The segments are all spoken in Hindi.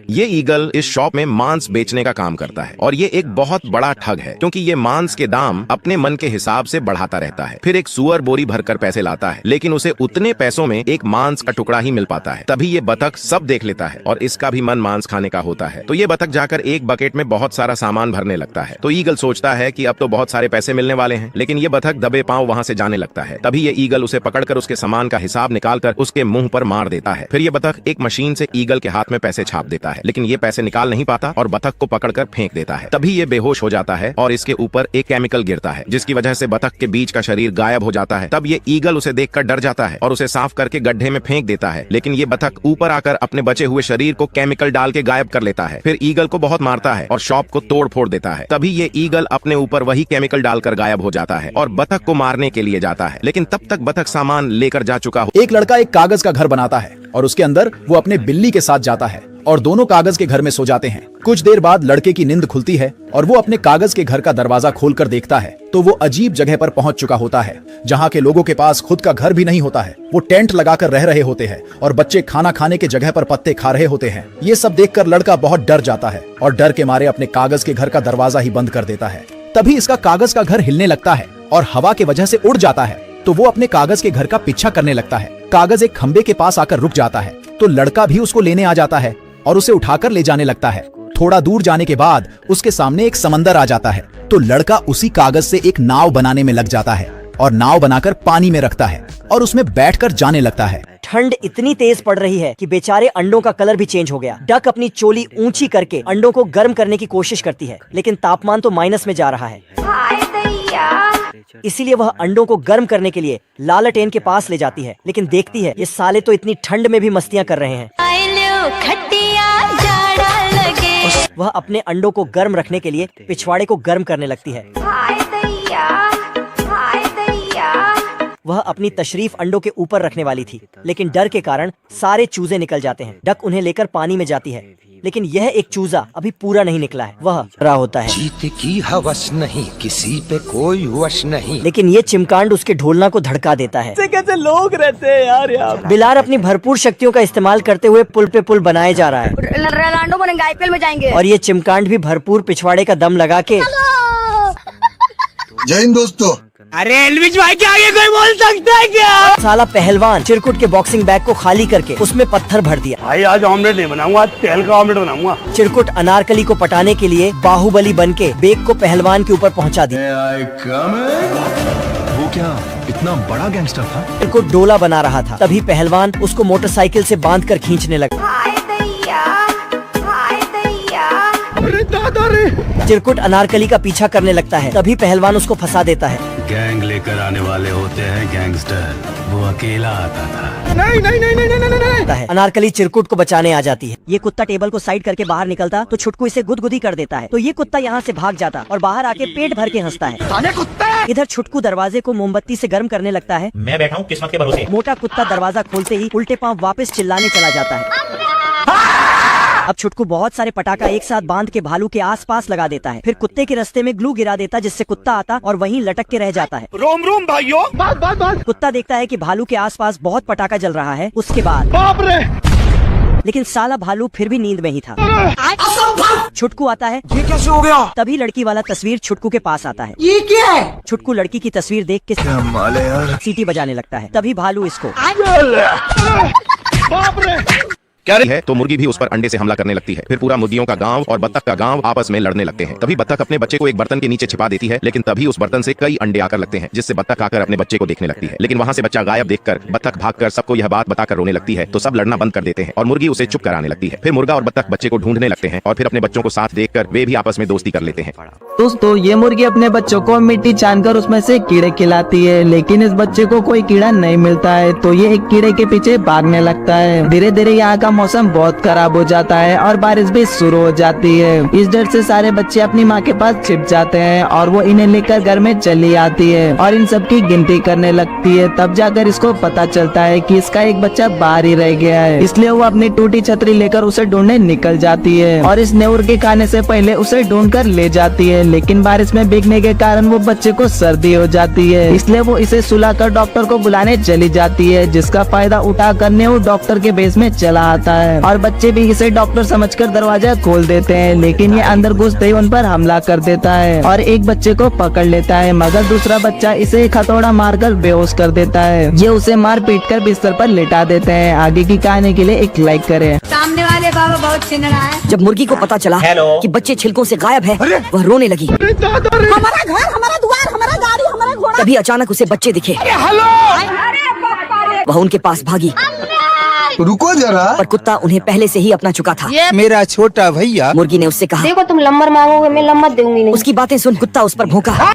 ये ईगल इस शॉप में मांस बेचने का काम करता है और ये एक बहुत बड़ा ठग है, क्योंकि ये मांस के दाम अपने मन के हिसाब से बढ़ाता रहता है। फिर एक सुअर बोरी भरकर पैसे लाता है, लेकिन उसे उतने पैसों में एक मांस का टुकड़ा ही मिल पाता है। तभी ये बतख सब देख लेता है और इसका भी मन मांस खाने का होता है। तो ये बतख जाकर एक बकेट में बहुत सारा सामान भरने लगता है। तो ईगल सोचता है कि अब तो बहुत सारे पैसे मिलने वाले हैं, लेकिन ये बतख दबे पांव वहां से जाने लगता है। तभी ये ईगल उसे पकड़कर उसके सामान का हिसाब निकालकर उसके मुंह पर मार देता है। फिर ये बतख एक मशीन से ईगल के हाथ में पैसे छाप देता है, लेकिन ये पैसे निकाल नहीं पाता और बतख को पकड़कर फेंक देता है। तभी ये बेहोश हो जाता है और इसके ऊपर एक केमिकल गिरता है, जिसकी वजह से बतख के बीच का शरीर गायब हो जाता है। तब ये ईगल उसे देखकर डर जाता है और उसे साफ करके गड्ढे में फेंक देता है, लेकिन ये बतख ऊपर आकर अपने बचे हुए शरीर को केमिकल डाल के गायब कर लेता है। फिर ईगल को बहुत मारता है और शॉप को तोड़ फोड़ देता है। तभी ये ईगल अपने ऊपर वही केमिकल डालकर गायब हो जाता है और बतख को मारने के लिए जाता है, लेकिन तब तक बतख सामान लेकर जा चुका हो। एक लड़का एक कागज का घर बनाता है और उसके अंदर वो अपने बिल्ली के साथ जाता है और दोनों कागज के घर में सो जाते हैं। कुछ देर बाद लड़के की नींद खुलती है और वो अपने कागज के घर का दरवाजा खोलकर देखता है तो वो अजीब जगह पर पहुंच चुका होता है, जहां के लोगों के पास खुद का घर भी नहीं होता है। वो टेंट लगाकर रह रहे होते हैं और बच्चे खाना खाने के जगह पर पत्ते खा रहे होते हैं। ये सब देखकर लड़का बहुत डर जाता है और डर के मारे अपने कागज के घर का दरवाजा ही बंद कर देता है। तभी इसका कागज का घर हिलने लगता है और हवा की वजह से उड़ जाता है। तो वो अपने कागज के घर का पीछा करने लगता है। कागज एक खंबे के पास आकर रुक जाता है, तो लड़का भी उसको लेने आ जाता है और उसे उठाकर ले जाने लगता है। थोड़ा दूर जाने के बाद उसके सामने एक समंदर आ जाता है, तो लड़का उसी कागज से एक नाव बनाने में लग जाता है और नाव बनाकर पानी में रखता है और उसमें बैठकर जाने लगता है। ठंड इतनी तेज पड़ रही है कि बेचारे अंडों का कलर भी चेंज हो गया। डक अपनी चोली ऊंची करके अंडों को गर्म करने की कोशिश करती है, लेकिन तापमान तो माइनस में जा रहा है। इसीलिए वह अंडों को गर्म करने के लिए लालटेन के पास ले जाती है, लेकिन देखती है ये साले तो इतनी ठंड में भी मस्तियाँ कर रहे हैं। वह अपने अंडों को गर्म रखने के लिए पिछवाड़े को गर्म करने लगती है। वह अपनी तशरीफ अंडों के ऊपर रखने वाली थी, लेकिन डर के कारण सारे चूजे निकल जाते हैं। डक उन्हें लेकर पानी में जाती है, लेकिन यह एक चूजा अभी पूरा नहीं निकला है। वह रहा होता है, जीते की हवस नहीं, किसी पे कोई वश नहीं। लेकिन ये चिमकांड उसके ढोलना को धड़का देता है। कैसे लोग रहते हैं यार यहाँ। बिलार अपनी भरपूर शक्तियों का इस्तेमाल करते हुए पुल पे पुल बनाए जा रहा है रोनाल्डो बनेंगे, आईपीएल में जाएंगे। और ये चिमकांड भी भरपूर पिछवाड़े का दम लगा के। जय हिंद दोस्तों। अरे एलविश भाई के आगे कोई बोल सकता है क्या? साला पहलवान चिरकुट के बॉक्सिंग बैग को खाली करके उसमें पत्थर भर दिया। भाई आज ऑमलेट नहीं बनाऊंगा, आज तेल का ऑमलेट बनाऊंगा। चिरकुट अनारकली को पटाने के लिए बाहुबली बनके बेग को पहलवान के ऊपर पहुंचा दिया। वो क्या इतना बड़ा गैंगस्टर था? चिरकुट डोला बना रहा था, तभी पहलवान उसको मोटरसाइकिल से बांधकर खींचने लगा। चिरकुट अनारकली का पीछा करने लगता है, तभी पहलवान उसको फंसा देता है। गैंग लेकर आने वाले होते हैं गैंगस्टर, वो अकेला आता था। नहीं। अनारकली चिरकुट को बचाने आ जाती है। ये कुत्ता टेबल को साइड करके बाहर निकलता तो छुटकू इसे गुदगुदी कर देता है, तो ये कुत्ता यहाँ से भाग जाता और बाहर आके पेट भर के हंसता है। इधर छुटकू दरवाजे को मोमबत्ती से गर्म करने लगता है। मैं बैठा हूँ किस्मत के भरोसे। मोटा कुत्ता दरवाजा खोलते ही उल्टे पांव वापस चिल्लाने चला जाता है। अब छुटकू बहुत सारे पटाखा एक साथ बांध के भालू के आसपास लगा देता है। फिर कुत्ते के रास्ते में ग्लू गिरा देता, जिससे कुत्ता आता और वहीं लटक के रह जाता है। रोम रोम भाइयों। कुत्ता देखता है कि भालू के आसपास बहुत पटाखा जल रहा है। उसके बाद बाप रे, लेकिन साला भालू फिर भी नींद में ही था। छुटकू आता है। ये कैसे हो गया? तभी लड़की वाला तस्वीर छुटकू के पास आता है। ये क्या है? छुटकू लड़की की तस्वीर देख के सीटी बजाने लगता है। तभी भालू इसको बाप रे क्या है, तो मुर्गी भी उस पर अंडे से हमला करने लगती है। फिर पूरा मुर्गियों का गांव और बत्तख का गांव आपस में लड़ने लगते हैं। तभी बत्तख अपने बच्चे को एक बर्तन के नीचे छिपा देती है, लेकिन तभी उस बर्तन से कई अंडे आकर लगते हैं, जिससे बत्तख आकर अपने बच्चे को देखने लगती है। लेकिन वहां से बच्चा गायब देखकर बत्तख भागकर सबको यह बात बताकर रोने लगती है, तो सब लड़ना बंद कर देते हैं और मुर्गी उसे चुप कराने लगती है। फिर मुर्गा और बत्तख बच्चे को ढूंढने लगते हैं और फिर अपने बच्चों को साथ देखकर वे भी आपस में दोस्ती कर लेते हैं। दोस्तों, ये मुर्गी अपने बच्चों को मिट्टी छानकर उसमें से कीड़े खिलाती है, लेकिन इस बच्चे को कोई कीड़ा नहीं मिलता है, तो ये एक कीड़े के पीछे भागने लगता है। धीरे धीरे यहाँ का मौसम बहुत खराब हो जाता है और बारिश भी शुरू हो जाती है। इस डर से सारे बच्चे अपनी माँ के पास छिप जाते हैं और वो इन्हें लेकर घर में चली आती है और इन सब की गिनती करने लगती है। तब जाकर इसको पता चलता है कि इसका एक बच्चा बाहर ही रह गया है, इसलिए वो अपनी टूटी छतरी लेकर उसे ढूंढने निकल जाती है और इस नेउर के खाने से पहले उसे ढूंढ कर ले जाती है। लेकिन बारिश में भीगने के कारण वो बच्चे को सर्दी हो जाती है, इसलिए वो इसे सुलाकर डॉक्टर को बुलाने चली जाती है, जिसका फायदा उठाकर नेउर डॉक्टर के बेस में चला जाता है और बच्चे भी इसे डॉक्टर समझकर दरवाजा खोल देते हैं, लेकिन ये अंदर घुसते ही उन पर हमला कर देता है और एक बच्चे को पकड़ लेता है, मगर दूसरा बच्चा इसे हथौड़ा मारकर बेहोश कर देता है। ये उसे मार पीट कर बिस्तर पर लेटा देते हैं। आगे की कहानी के लिए एक लाइक करें। सामने वाले बाबा बहुत चिन्ह रहा है। जब मुर्गी को पता चला कि बच्चे छिलकों से गायब है, वह रोने लगी। हमारा घर, हमारा द्वार, हमारा गाड़ी, हमारा घोड़ा। तभी अचानक उसे बच्चे दिखे। वह उनके पास भागी, रुको जरा, पर कुत्ता उन्हें पहले से ही अपना चुका था। मेरा छोटा भैया। मुर्गी ने उससे कहा, देखो तुम लम्बर मांगोगे, मैं लम्बर दूंगी नहीं। उसकी बातें सुन कुत्ता उस पर भौंका।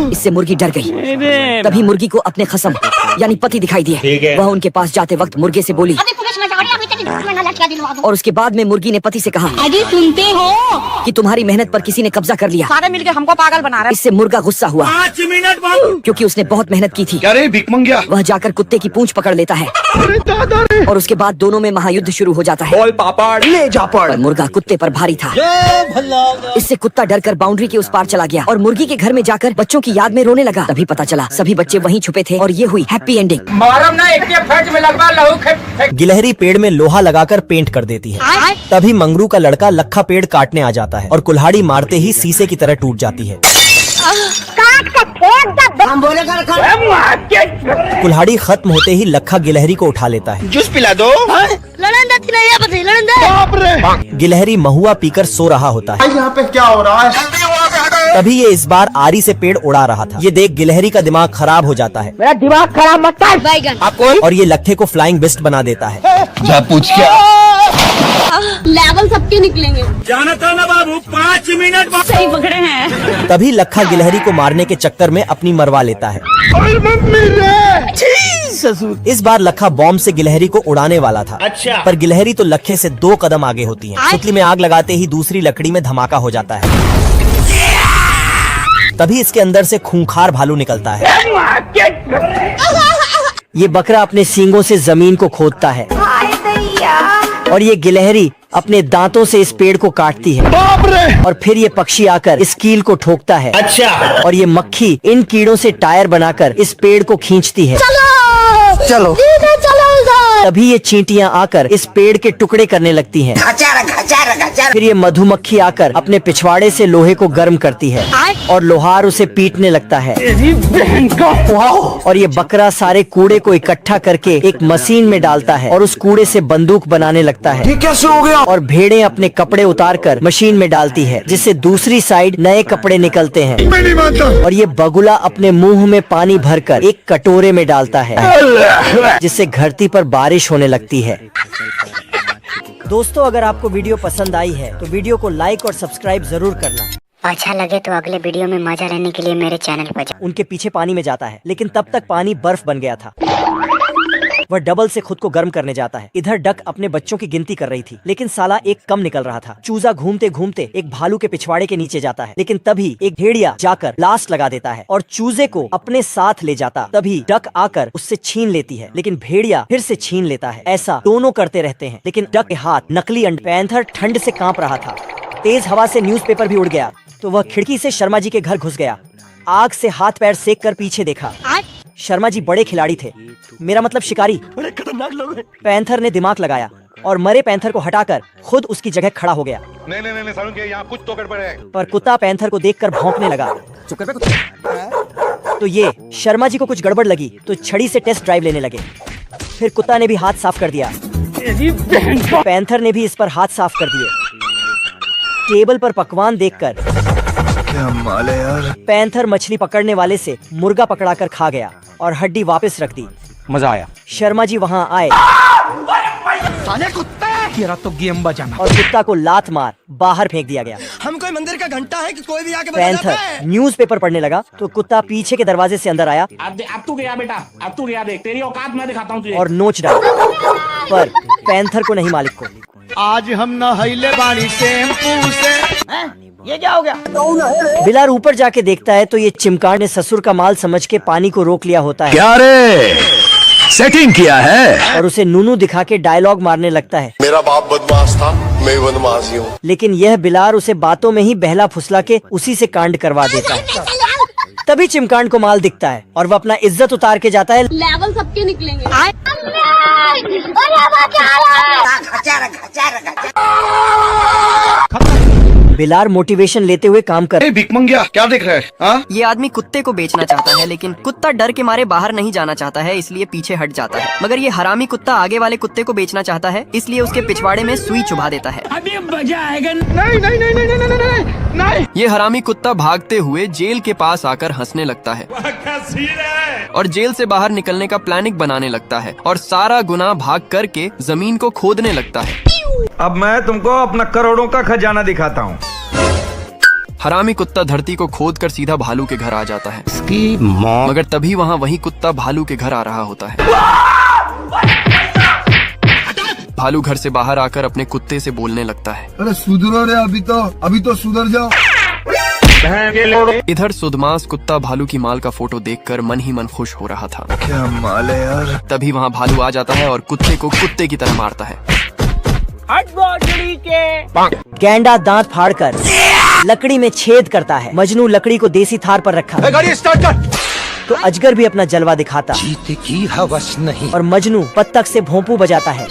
इससे मुर्गी डर गई। तभी मुर्गी को अपने खसम यानी पति दिखाई दिए। वह उनके पास जाते वक्त मुर्गे से बोली और उसके बाद में मुर्गी ने पति से कहा, अजी सुनते हो कि तुम्हारी मेहनत पर किसी ने कब्जा कर लिया। सारे मिलके हमको पागल बना रहे। इससे मुर्गा गुस्सा हुआ 5 मिनट बाद क्योंकि उसने बहुत मेहनत की थी। क्या रे भिख मंगिया? वह जाकर कुत्ते की पूंछ पकड़ लेता है और उसके बाद दोनों में महायुद्ध शुरू हो जाता है। बोल पापड़ ले जापड़। पर मुर्गा कुत्ते पर भारी था। इससे कुत्ता डरकर बाउंड्री के उस पार चला गया और मुर्गी के घर में जाकर बच्चों की याद में रोने लगा। तभी पता चला सभी बच्चे वहीं छुपे थे और ये हुई हैप्पी एंडिंग। गिलहरी पेड़ में लोहा लगाकर पेंट कर देती है। तभी मंगरू का लड़का लखा पेड़ काटने आ जाता है और कुल्हाड़ी मारते ही शीशे की तरह टूट जाती है। कुल्हाड़ी खत्म होते ही लखा गिलहरी को उठा लेता है। जूस पिला दो। गिलहरी महुआ पीकर सो रहा होता है। यहाँ पे क्या हो रहा है? तभी ये इस बार आरी से पेड़ उड़ा रहा था। ये देख गिलहरी का दिमाग खराब हो जाता है। मेरा दिमाग खराब मत कर। बैगन आप कौन? और ये लखे को फ्लाइंग बिस्ट बना देता है। जा पूछ क्या? लेवल सबके निकलेंगे। जाना था ना बाबू, 5 मिनट बाद सही पकड़े हैं। तभी लखा गिलहरी को मारने के चक्कर में अपनी मरवा लेता है। इस बार लखा बॉम्ब से गिलहरी को उड़ाने वाला था। अच्छा। पर गिलहरी तो लखे से 2 कदम आगे होती है। सुतली में आग लगाते ही दूसरी लकड़ी में धमाका हो जाता है। तभी इसके अंदर से खूंखार भालू निकलता है। ये बकरा अपने सींगों से जमीन को खोदता है और ये गिलहरी अपने दांतों से इस पेड़ को काटती है। बाप रे! और फिर ये पक्षी आकर इस कील को ठोकता है। अच्छा। और ये मक्खी इन कीड़ों से टायर बनाकर इस पेड़ को खींचती है। चलो तभी ये चींटियां आकर इस पेड़ के टुकड़े करने लगती हैं। फिर ये मधुमक्खी आकर अपने पिछवाड़े से लोहे को गर्म करती है और लोहार उसे पीटने लगता है। और ये बकरा सारे कूड़े को इकट्ठा करके एक मशीन में डालता है और उस कूड़े से बंदूक बनाने लगता है। ये कैसे हो गया? और भेड़ें अपने कपड़े उतारकर मशीन में डालती है, जिससे दूसरी साइड नए कपड़े निकलते हैं। मैं नहीं मानता। और ये बगुला अपने मुंह में पानी भरकर एक कटोरे में डालता है, जिससे धरती पर बारिश होने लगती है। दोस्तों, अगर आपको वीडियो पसंद आई है तो वीडियो को लाइक और सब्सक्राइब जरूर करना। अच्छा लगे तो अगले वीडियो में मजा लेने के लिए मेरे चैनल पर जाओ। उनके पीछे पानी में जाता है, लेकिन तब तक पानी बर्फ बन गया था। वह डबल से खुद को गर्म करने जाता है। इधर डक अपने बच्चों की गिनती कर रही थी, लेकिन साला एक कम निकल रहा था। चूजा घूमते घूमते एक भालू के पिछवाड़े के नीचे जाता है, लेकिन तभी एक भेड़िया जाकर लास्ट लगा देता है और चूजे को अपने साथ ले जाता। तभी डक आकर उससे छीन लेती है, लेकिन भेड़िया फिर से छीन लेता है। ऐसा दोनों करते रहते हैं, लेकिन डक के हाथ नकली अंडे। पैंथर ठंड से कांप रहा था। तेज हवा से न्यूज़पेपर भी उड़ गया, तो वह खिड़की से शर्मा जी के घर घुस गया। आग से हाथ पैर सेक कर पीछे देखा। शर्मा जी बड़े खिलाड़ी थे, मेरा मतलब शिकारी। बड़े खतरनाक लोग हैं। पैंथर ने दिमाग लगाया और मरे पैंथर को हटाकर खुद उसकी जगह खड़ा हो गया। नहीं सारुण के यहाँ कुछ तो गड़बड़ है। पर कुत्ता पैंथर को देखकर भौंकने लगा। तो ये शर्मा जी को कुछ गड़बड़ लगी, तो छड़ी से टेस्ट ड्राइव लेने लगे। फिर कुत्ता ने भी हाथ साफ कर दिया। पैंथर ने भी इस पर हाथ साफ कर दिए। टेबल पर पकवान देखकर क्या माल है यार। पैंथर मछली पकड़ने वाले से मुर्गा पकड़ाकर खा गया और हड्डी वापस रख दी। मजा आया। शर्मा जी वहाँ आए तेरा तो गेम बजाना। और कुत्ता को लात मार बाहर फेंक दिया गया। हम कोई मंदिर का घंटा है कि कोई भी आके बजा पैंथर जाता है। न्यूज़पेपर पढ़ने लगा, तो कुत्ता पीछे के दरवाजे से अंदर आया अब तू गया बेटा, अब तू गया, देख तेरी औकात मैं दिखाता हूँ तुझे। और नोच डाला। पर पैंथर को नहीं, मालिक को। आज हम नहाइले बाड़ी टेम्पू से। ये क्या हो गया? बिलार ऊपर जाके देखता है तो ये चिमकाड़ ने ससुर का माल समझ के पानी को रोक लिया होता है। क्या रे? सेटिंग किया है? और उसे नूनू दिखा के डायलॉग मारने लगता है। मेरा बाप बदमाश था, मैं बदमाश ही हूँ। लेकिन यह बिलार उसे बातों में ही बहला फुसला के उसी से कांड करवा देता है। तभी चिमकांड को माल दिखता है और वह अपना इज्जत उतार के जाता है। लेवल सबके निकलेंगे। बिलार मोटिवेशन लेते हुए काम कर। भिख मंगिया क्या देख रहा है? हाँ? ये आदमी कुत्ते को बेचना चाहता है, लेकिन कुत्ता डर के मारे बाहर नहीं जाना चाहता है, इसलिए पीछे हट जाता है। मगर ये हरामी कुत्ता आगे वाले कुत्ते को बेचना चाहता है, इसलिए उसके पिछवाड़े में सुई चुभा देता है। अभी मजा आएगा। नहीं नहीं नहीं नहीं नहीं नहीं नहीं। ये हरामी कुत्ता भागते हुए जेल के पास आकर हंसने लगता है और जेल से बाहर निकलने का प्लानिंग बनाने लगता है और सारा गुनाह भाग करके जमीन को खोदने लगता है। अब मैं तुमको अपना करोड़ों का खजाना दिखाता हूँ। हरामी कुत्ता धरती को खोद कर सीधा भालू के घर आ जाता है। मगर तभी वहाँ वही कुत्ता भालू के घर आ रहा होता है। भालू घर से बाहर आकर अपने कुत्ते से बोलने लगता है, अरे सुधरो रे, अभी तो सुधर जाओ। इधर सुदमास कुत्ता भालू की माल का फोटो देखकर मन ही मन खुश हो रहा था। क्या माल है यार। तभी वहाँ भालू आ जाता है और कुत्ते को कुत्ते की तरह मारता है। गैंडा दांत फाड़कर लकड़ी में छेद करता है। मजनू लकड़ी को देसी थार पर रखा। गाड़ी स्टार्ट कर। तो अजगर भी अपना जलवा दिखाता जीते की हवस नहीं। और मजनू बत्तख से भोंपू बजाता है।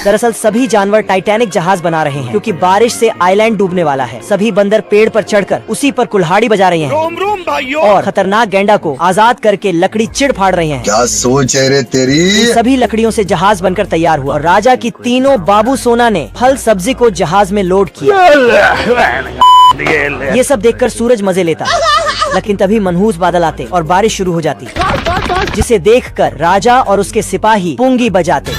दरअसल सभी जानवर टाइटैनिक जहाज बना रहे हैं, क्योंकि बारिश से आइलैंड डूबने वाला है। सभी बंदर पेड़ पर चढ़कर उसी पर कुल्हाड़ी बजा रहे हैं। रोम रोम भाइयों। और खतरनाक गैंडा को आजाद करके लकड़ी चिड़ फाड़ रहे हैं। क्या सोच है रे तेरी। इन सभी लकड़ियों से जहाज बनकर तैयार हुआ और राजा की तीनों बाबू सोना ने फल सब्जी को जहाज में लोड किया। ये सब देखकर सूरज मजे लेता, लेकिन तभी मनहूस बादल आते और बारिश शुरू हो जाती, जिसे देखकर राजा और उसके सिपाही पुंगी बजाते।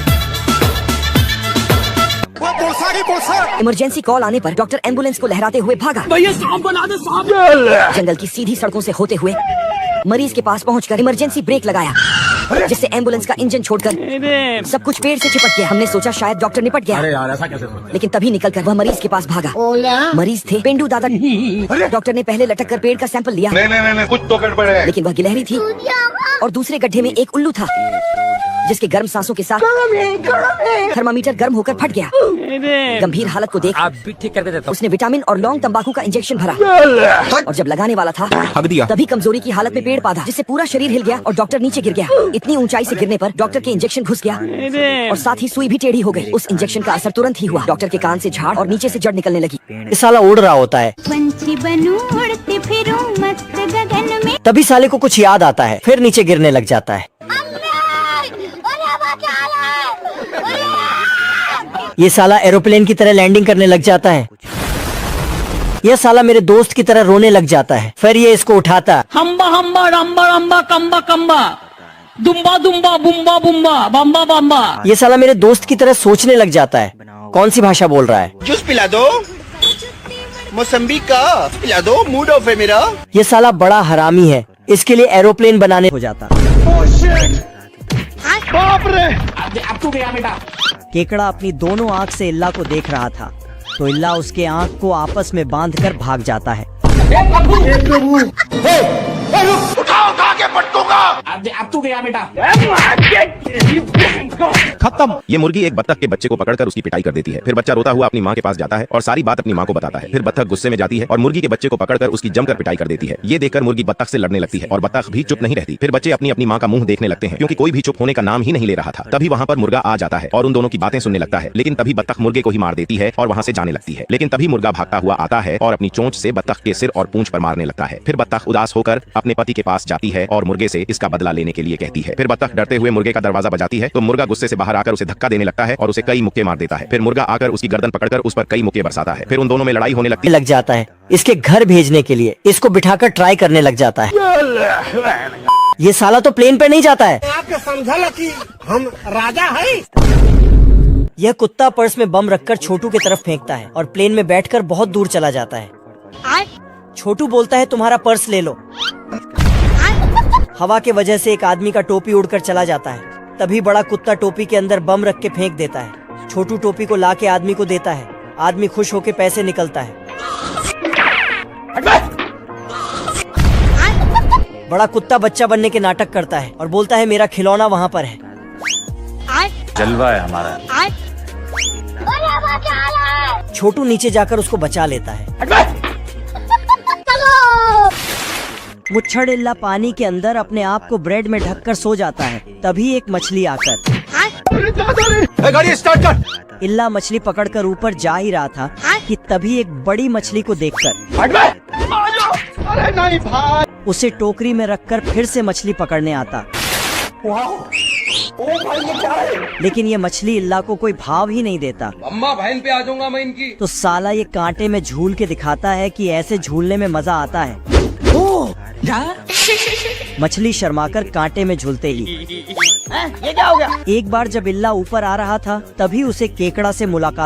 इमरजेंसी कॉल आने पर डॉक्टर एम्बुलेंस को लहराते हुए भागा। भैया सांप बना दे, सांप। जंगल की सीधी सड़कों से होते हुए मरीज के पास पहुंचकर इमरजेंसी ब्रेक लगाया, जिससे एम्बुलेंस का इंजन छोड़कर सब कुछ पेड़ से चिपक गया। हमने सोचा शायद डॉक्टर निपट गया। अरे यार ऐसा कैसे? लेकिन तभी निकलकर वह मरीज के पास भागा। मरीज थे पेंडू दादा। डॉक्टर ने पहले लटक कर पेड़ का सैंपल लिया। नहीं कुछ तो गड़बड़ है। लेकिन वह गिलहरी थी और दूसरे गड्ढे में एक उल्लू था, जिसके गर्म सांसों के साथ थर्मामीटर गर्म होकर फट गया। गंभीर हालत को देख आप भी ठीक कर देते। उसने विटामिन और लौंग तंबाकू का इंजेक्शन भरा और जब लगाने वाला था तभी कमजोरी की हालत में पेड़ बांधा, जिससे पूरा शरीर हिल गया और डॉक्टर नीचे गिर गया। इतनी ऊंचाई से गिरने पर डॉक्टर के इंजेक्शन घुस गया और साथ ही सुई भी टेढ़ी हो गई। उस इंजेक्शन का असर तुरंत ही हुआ। डॉक्टर के कान से झाड़ और नीचे से जड़ निकलने लगी। इस साला उड़ रहा होता है। तभी साले को कुछ याद आता है, फिर नीचे गिरने लग जाता है। ये साला एरोप्लेन की तरह लैंडिंग करने लग जाता है। यह साला मेरे दोस्त की तरह रोने लग जाता है। फिर ये इसको उठाता। हम्बा हम्बा रम्बा रम्बा कम्बा कम्बा दुम्बा दुम्बा बुम्बा बुम्बा बम्बा बम्बा। ये साला मेरे दोस्त की तरह सोचने लग जाता है। कौन सी भाषा बोल रहा है? जूस पिला दो, मौसम्बी का पिला दो, मूड ऑफ है मेरा। ये साला बड़ा हरामी है, इसके लिए एरोप्लेन बनाने हो जाता। बाप रे, अब तू गया बेटा। केकड़ा अपनी दोनों आँख से इल्ला को देख रहा था, तो इल्ला उसके आँख को आपस में बांधकर भाग जाता है। उठा के पटकूंगा। अब तू गया बेटा। खत्म। ये मुर्गी एक बत्तख के बच्चे को पकड़कर उसकी पिटाई कर देती है। फिर बच्चा रोता हुआ अपनी माँ के पास जाता है और सारी बात अपनी माँ को बताता है। फिर बत्तख गुस्से में जाती है और मुर्गी के बच्चे को पकड़कर उसकी जमकर पिटाई कर देती है। ये देखकर मुर्गी बत्तख से लड़ने लगती है और बत्तख भी चुप नहीं रहती। फिर बच्चे अपनी अपनी माँ का मुंह देखने लगते हैं, क्योंकि कोई भी चुप होने का नाम ही नहीं ले रहा था। तभी वहाँ पर मुर्गा आ जाता है और उन दोनों की बातें सुनने लगता है। लेकिन तभी बत्तख मुर्गे को ही मार देती है और वहाँ से जाने लगती है। लेकिन तभी मुर्गा भागता हुआ आता है और अपनी चोंच से बत्तख के सिर और पूंछ पर मारने लगता है। फिर बत्तख उदास होकर अपने पति के पास जाती है और मुर्गे से इसका बदला लेने के लिए कहती है। फिर बत्तख डरते हुए मुर्गे का दरवाजा बजाती है, तो मुर्गा गुस्से से बाहर आकर उसे धक्का देने लगता है और उसे कई मुक्के मार देता है। फिर मुर्गा आकर उसकी गर्दन पकड़कर उस पर कई मुक्के बरसाता है। फिर उन दोनों में लड़ाई होने लग जाता है। इसके घर भेजने के लिए इसको बिठाकर ट्राई करने लग जाता है। ये साला तो प्लेन पे नहीं जाता है। आपके समझा कि हम राजा है। यह कुत्ता पर्स में बम रखकर छोटू की तरफ फेंकता है और प्लेन में बैठकर बहुत दूर चला जाता है। छोटू बोलता है तुम्हारा पर्स ले लो। हवा के वजह से एक आदमी का टोपी उड़कर चला जाता है। तभी बड़ा कुत्ता टोपी के अंदर बम रख के फेंक देता है। छोटू टोपी को लाके आदमी को देता है। आदमी खुश होके पैसे निकलता है। बड़ा कुत्ता बच्चा बनने के नाटक करता है और बोलता है मेरा खिलौना वहाँ पर है। जलवा है हमारा। छोटू नीचे जाकर उसको बचा लेता है। मुच्छड़ पानी के अंदर अपने आप को ब्रेड में ढककर सो जाता है। तभी एक मछली आकर गाड़ी स्टार्ट कर। इल्ला मछली पकड़कर ऊपर जा ही रहा था कि तभी एक बड़ी मछली को देखकर अरे नहीं भाई। उसे टोकरी में रखकर फिर से मछली पकड़ने आता। लेकिन ये मछली इल्ला को कोई भाव ही नहीं देता। अम्मा बहन पे आ जाऊंगा मैं इनकी। तो साला ये कांटे में झूल के दिखाता है कि ऐसे झूलने में मजा आता है। मछली शर्माकर कांटे में झूलते ही ये क्या हो गया? एक बार जब इल्ला ऊपर आ रहा था तभी उसे केकड़ा से मुलाकात